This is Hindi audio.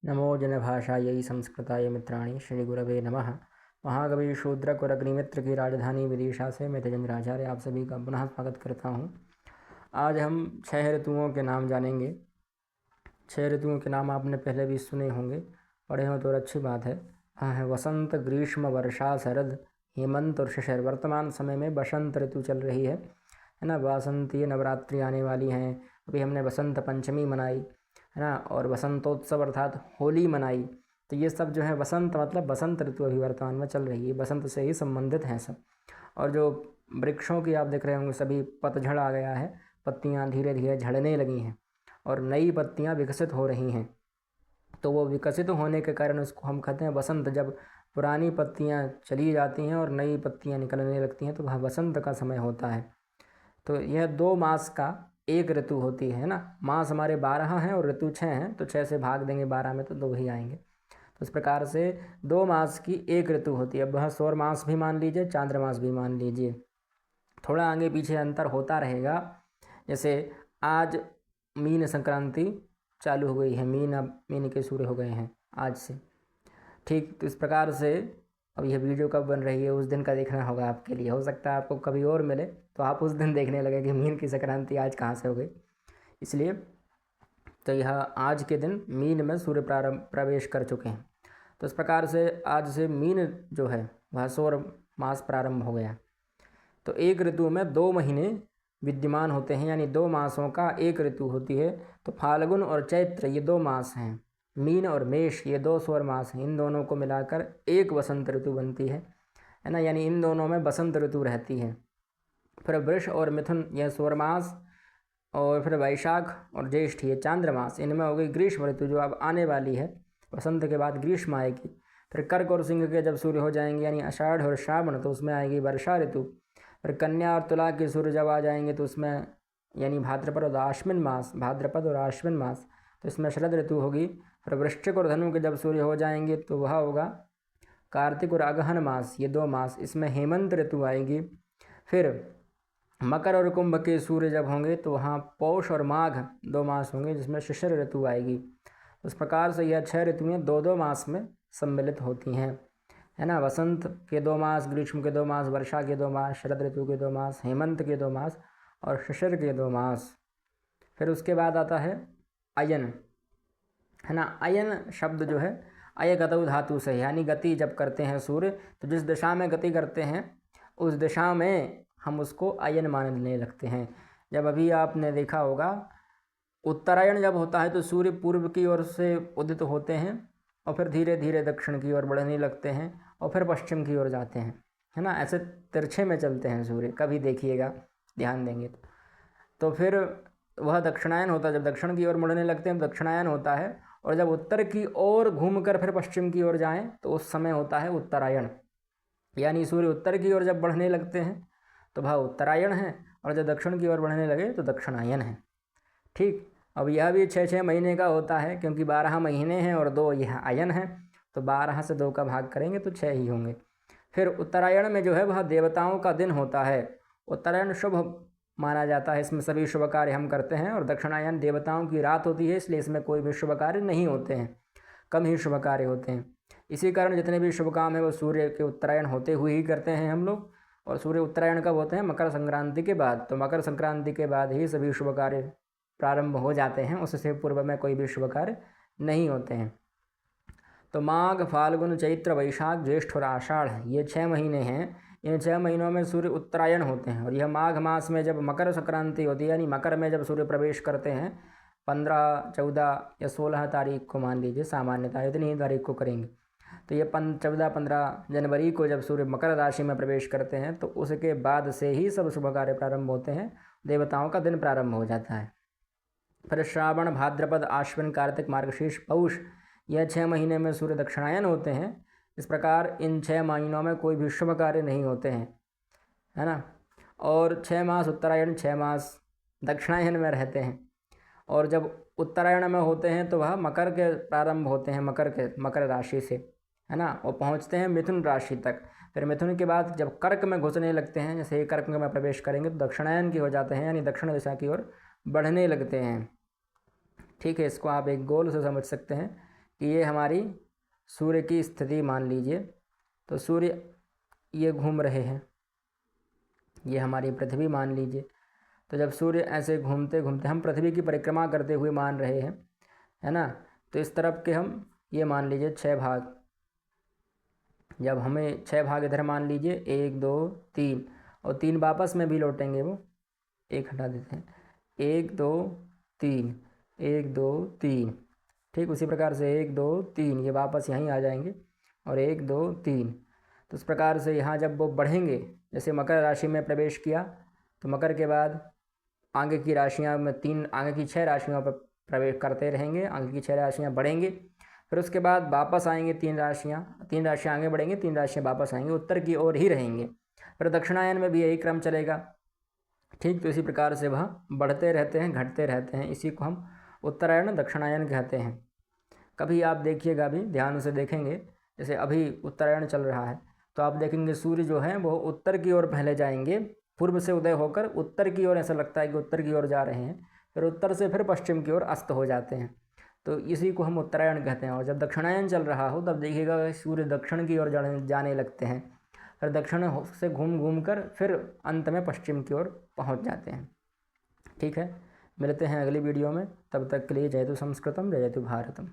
नमो जनभाषायै संस्कृताय मित्राणि श्री गुरवे नमः। महाकवि शूद्रक और अग्निमित्र की राजधानी विदिशा से मैं तेजेंद्र आचार्य आप सभी का पुनः स्वागत करता हूँ। आज हम 6 ऋतुओं के नाम जानेंगे। 6 ऋतुओं के नाम आपने पहले भी सुने होंगे, पढ़े हो तो अच्छी बात है। हाँ है वसंत, ग्रीष्म, वर्षा, शरद, हेमंत और शिशिर। वर्तमान समय में बसंत ऋतु चल रही है ना। बसंती नवरात्रि आने वाली हैं। अभी हमने बसंत पंचमी मनाई है ना, और बसंतोत्सव अर्थात होली मनाई। तो ये सब जो है बसंत मतलब बसंत ऋतु अभी वर्तमान में चल रही है, बसंत से ही संबंधित हैं सब। और जो वृक्षों की आप देख रहे होंगे सभी पतझड़ आ गया है, पत्तियां धीरे धीरे झड़ने लगी हैं और नई पत्तियां विकसित हो रही हैं। तो वो विकसित होने के कारण उसको हम कहते हैं बसंत। जब पुरानी पत्तियां चली जाती हैं और नई पत्तियां निकलने लगती हैं तो वह बसंत का समय होता है। तो यह 2 मास का एक ऋतु होती है ना। मास हमारे 12 हैं और ऋतु 6 हैं, तो 6 से भाग देंगे 12 में तो 2 ही आएंगे। तो इस प्रकार से 2 मास की एक ऋतु होती है। अब वह सौर मास भी मान लीजिए, चांद्र मास भी मान लीजिए, थोड़ा आगे पीछे अंतर होता रहेगा। जैसे आज मीन संक्रांति चालू हो गई है, मीन के सूर्य हो गए हैं आज से, ठीक। तो इस प्रकार से अब यह वीडियो कब बन रही है उस दिन का देखना होगा आपके लिए। हो सकता है आपको कभी और मिले तो आप उस दिन देखने लगे कि मीन की संक्रांति आज कहाँ से हो गई। इसलिए तो यह आज के दिन मीन में सूर्य प्रवेश कर चुके हैं। तो इस प्रकार से आज से मीन जो है वह सौर मास प्रारंभ हो गया। तो एक ऋतु में 2 महीने विद्यमान होते हैं, यानी 2 मासों का एक ऋतु होती है। तो फाल्गुन और चैत्र ये 2 मास हैं, मीन और मेष ये 2 सौर मास हैं। इन दोनों को मिलाकर एक बसंत ऋतु बनती है ना, यानी इन दोनों में बसंत ऋतु रहती है। फिर वृष और मिथुन यह सौर मास, और फिर वैशाख और ज्येष्ठ ये चांद्र मास। इनमें हो गई ग्रीष्म ऋतु जो अब आने वाली है, बसंत के बाद ग्रीष्म आएगी। फिर कर्क और सिंह के जब सूर्य हो जाएंगे यानी आषाढ़ और श्रावण, तो उसमें आएगी वर्षा ऋतु। फिर कन्या और तुला के सूर्य जब आ जाएंगे तो उसमें यानी भाद्रपद और आश्विन मास, तो इसमें शरद ऋतु होगी। फिर वृश्चिक और धनु के जब सूर्य हो जाएंगे तो वह होगा कार्तिक और अगहन मास, ये 2 मास, इसमें हेमंत ऋतु आएगी। फिर मकर और कुंभ के सूर्य जब होंगे तो वहाँ पौष और माघ 2 मास होंगे जिसमें शिशिर ऋतु आएगी। उस प्रकार से यह 6 ऋतुएँ 2-2 मास में सम्मिलित होती हैं, है ना। वसंत के 2 मास, ग्रीष्म के 2 मास, वर्षा के 2 मास, शरद ऋतु के 2 मास, हेमंत के 2 मास और शिशिर के 2 मास। फिर उसके बाद आता है अयन, है ना। अयन शब्द जो है अयगतौ धातु से, यानी गति जब करते हैं सूर्य तो जिस दिशा में गति करते हैं उस दिशा में हम उसको अयन मानने लगते हैं। जब अभी आपने देखा होगा उत्तरायण जब होता है तो सूर्य पूर्व की ओर से उदित होते हैं और फिर धीरे धीरे दक्षिण की ओर बढ़ने लगते हैं और फिर पश्चिम की ओर जाते हैं, है ना। ऐसे तिरछे में चलते हैं सूर्य, कभी देखिएगा ध्यान देंगे तो फिर वह दक्षिणायन होता है। जब दक्षिण की ओर मुड़ने लगते हैं तो दक्षिणायन होता है, और जब उत्तर की ओर घूमकर फिर पश्चिम की ओर जाएं तो उस समय होता है उत्तरायण। यानी सूर्य उत्तर की ओर जब बढ़ने लगते हैं तो वह उत्तरायण है, और जब दक्षिण की ओर बढ़ने लगे तो दक्षिणायन है, ठीक। अब यह भी 6-6 महीने का होता है क्योंकि 12 महीने हैं और 2 यह अयन है, तो 12 से 2 का भाग करेंगे तो 6 ही होंगे। फिर उत्तरायण में जो है वह देवताओं का दिन होता है। उत्तरायण शुभ माना जाता है, इसमें सभी शुभ कार्य हम करते हैं, और दक्षिणायन देवताओं की रात होती है इसलिए इसमें कोई भी शुभ कार्य नहीं होते हैं, कम ही शुभ कार्य होते हैं। इसी कारण जितने भी शुभ काम है वो सूर्य के उत्तरायण होते हुए ही करते हैं हम लोग। और सूर्य उत्तरायण कब होते हैं? मकर संक्रांति के बाद। तो मकर संक्रांति के बाद ही सभी शुभ कार्य प्रारंभ हो जाते हैं, उससे पूर्व में कोई भी शुभ कार्य नहीं होते हैं। तो माघ, फाल्गुन, चैत्र, वैशाख, ज्येष्ठ और आषाढ़ ये 6 महीने हैं। इन 6 महीनों में सूर्य उत्तरायण होते हैं। और यह माघ मास में जब मकर संक्रांति होती है, यानी मकर में जब सूर्य प्रवेश करते हैं 15, 14 या 16 तारीख को मान लीजिए, सामान्यतः इतनी ही तारीख को करेंगे। तो ये 14-15 जनवरी को जब सूर्य मकर राशि में प्रवेश करते हैं तो उसके बाद से ही सब शुभ कार्य प्रारंभ होते हैं, देवताओं का दिन प्रारंभ हो जाता है। फिर श्रावण, भाद्रपद, आश्विन, कार्तिक, मार्गशीर्ष, पौष यह 6 महीने में सूर्य दक्षिणायन होते हैं। इस प्रकार इन 6 महीनों में कोई भी शुभ कार्य नहीं होते हैं, है ना। और 6 मास उत्तरायण, 6 मास दक्षिणायन में रहते हैं। और जब उत्तरायण में होते हैं तो वह मकर के प्रारंभ होते हैं, मकर राशि से, है ना, और पहुँचते हैं मिथुन राशि तक। फिर मिथुन के बाद जब कर्क में घुसने लगते हैं, जैसे ही कर्क में प्रवेश करेंगे तो दक्षिणायन की हो जाते हैं, यानी दक्षिण दिशा की ओर बढ़ने लगते हैं, ठीक है। इसको आप एक गोल से समझ सकते हैं कि ये हमारी सूर्य की स्थिति मान लीजिए। तो सूर्य ये घूम रहे हैं, ये हमारी पृथ्वी मान लीजिए। तो जब सूर्य ऐसे घूमते घूमते हम पृथ्वी की परिक्रमा करते हुए मान रहे हैं, है ना, तो इस तरफ के हम ये मान लीजिए 6 भाग, जब हमें 6 भाग इधर मान लीजिए 1 2 3, और 3 वापस में भी लौटेंगे, वो एक हटा देते हैं, 1 2 3, 1 2 3, ठीक उसी प्रकार से 1 2 3 ये वापस यहीं आ जाएंगे, और 1 2 3। तो इस प्रकार से यहाँ जब वो बढ़ेंगे, जैसे मकर राशि में प्रवेश किया तो मकर के बाद आगे की राशियाँ में आगे की 6 राशियों पर प्रवेश करते रहेंगे, आगे की 6 राशियाँ बढ़ेंगे, फिर उसके बाद वापस आएंगे 3 राशियाँ आगे बढ़ेंगे, 3 राशियाँ वापस आएंगे, उत्तर की ओर ही रहेंगे। फिर दक्षिणायन में भी यही क्रम चलेगा, ठीक। तो इसी प्रकार से वह बढ़ते रहते हैं, घटते रहते हैं, इसी को हम उत्तरायण दक्षिणायन कहते हैं। कभी आप देखिएगा, भी ध्यान से देखेंगे, जैसे अभी उत्तरायण चल रहा है तो आप देखेंगे सूर्य जो है वो उत्तर की ओर पहले जाएंगे, पूर्व से उदय होकर उत्तर की ओर, ऐसा लगता है कि उत्तर की ओर जा रहे हैं, फिर उत्तर से फिर पश्चिम की ओर अस्त हो जाते हैं। तो इसी को हम उत्तरायण कहते हैं। और जब दक्षिणायन चल रहा हो तब देखिएगा सूर्य दक्षिण की ओर जाने लगते हैं, फिर दक्षिण से घूम घूम कर फिर अंत में पश्चिम की ओर पहुंच जाते हैं। ठीक है, मिलते हैं अगली वीडियो में, तब तक के लिए जय तु संस्कृतम जय तु भारतम।